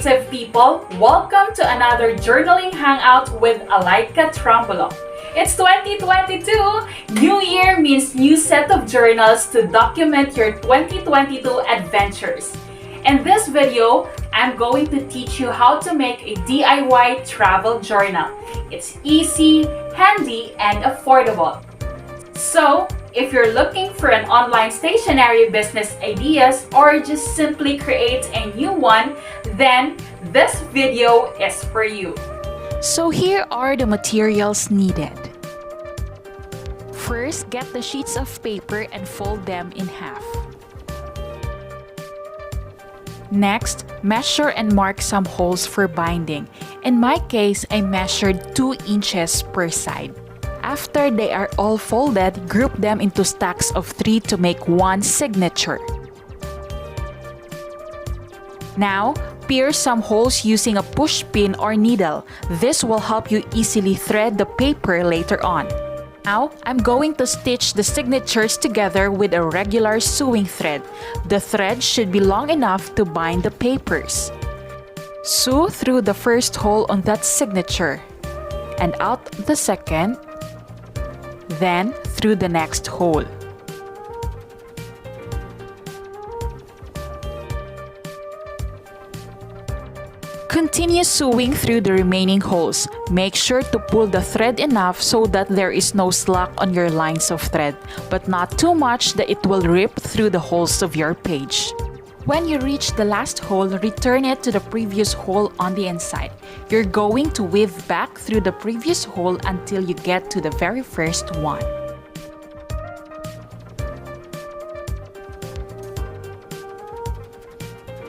pensive people, welcome to another journaling hangout with Alaika Trambolo. It's 2022! New year means new set of journals to document your 2022 adventures. In this video, I'm going to teach you how to make a DIY travel journal. It's easy, handy, and affordable. So, if you're looking for an online stationery business ideas or just simply create a new one, then this video is for you. So here are the materials needed. First, get the sheets of paper and fold them in half. Next, measure and mark some holes for binding. In my case, I measured 2 inches per side. After they are all folded, group them into stacks of 3 to make one signature. Now, pierce some holes using a push pin or needle. This will help you easily thread the paper later on. Now, I'm going to stitch the signatures together with a regular sewing thread. The thread should be long enough to bind the papers. Sew through the first hole on that signature and out the second, then through the next hole. Continue sewing through the remaining holes. Make sure to pull the thread enough so that there is no slack on your lines of thread, but not too much that it will rip through the holes of your page. When you reach the last hole, return it to the previous hole on the inside. You're going to weave back through the previous hole until you get to the very first one.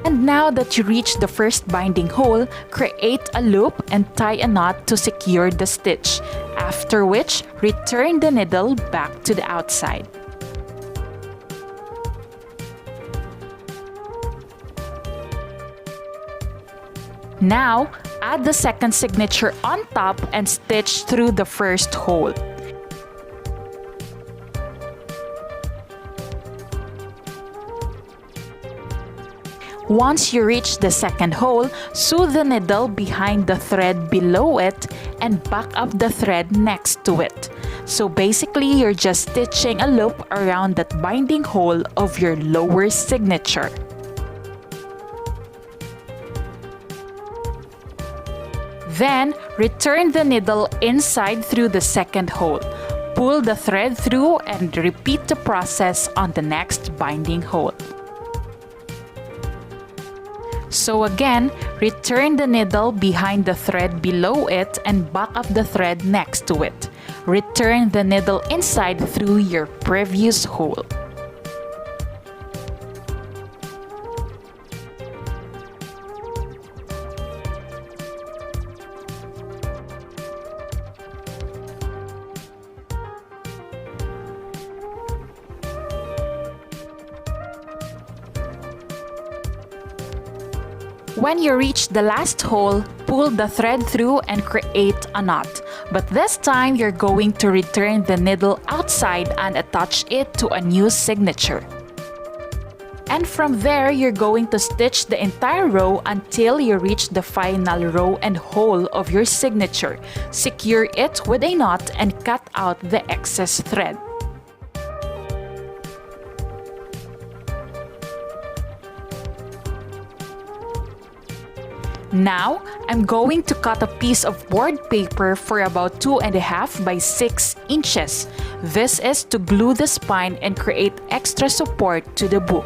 And now that you reach the first binding hole, create a loop and tie a knot to secure the stitch, after which return the needle back to the outside. Now, add the second signature on top and stitch through the first hole. Once you reach the second hole, sew the needle behind the thread below it and back up the thread next to it. So basically, you're just stitching a loop around that binding hole of your lower signature. Then, return the needle inside through the second hole. Pull the thread through and repeat the process on the next binding hole. So again, return the needle behind the thread below it and back up the thread next to it. Return the needle inside through your previous hole. When you reach the last hole, pull the thread through and create a knot. But this time, you're going to return the needle outside and attach it to a new signature. And from there, you're going to stitch the entire row until you reach the final row and hole of your signature. Secure it with a knot and cut out the excess thread. Now, I'm going to cut a piece of board paper for about 2.5 by 6 inches. This is to glue the spine and create extra support to the book.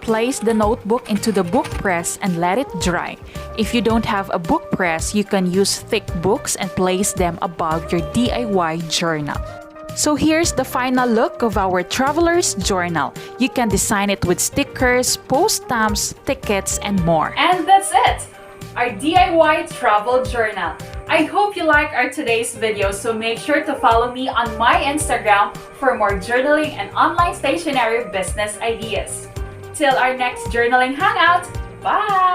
Place the notebook into the book press and let it dry. If you don't have a book press, you can use thick books and place them above your DIY journal. So here's the final look of our traveler's journal. You can design it with stickers, post stamps, tickets, and more. And that's it! Our DIY travel journal. I hope you like our today's video, so make sure to follow me on my Instagram for more journaling and online stationery business ideas. Till our next journaling hangout, bye!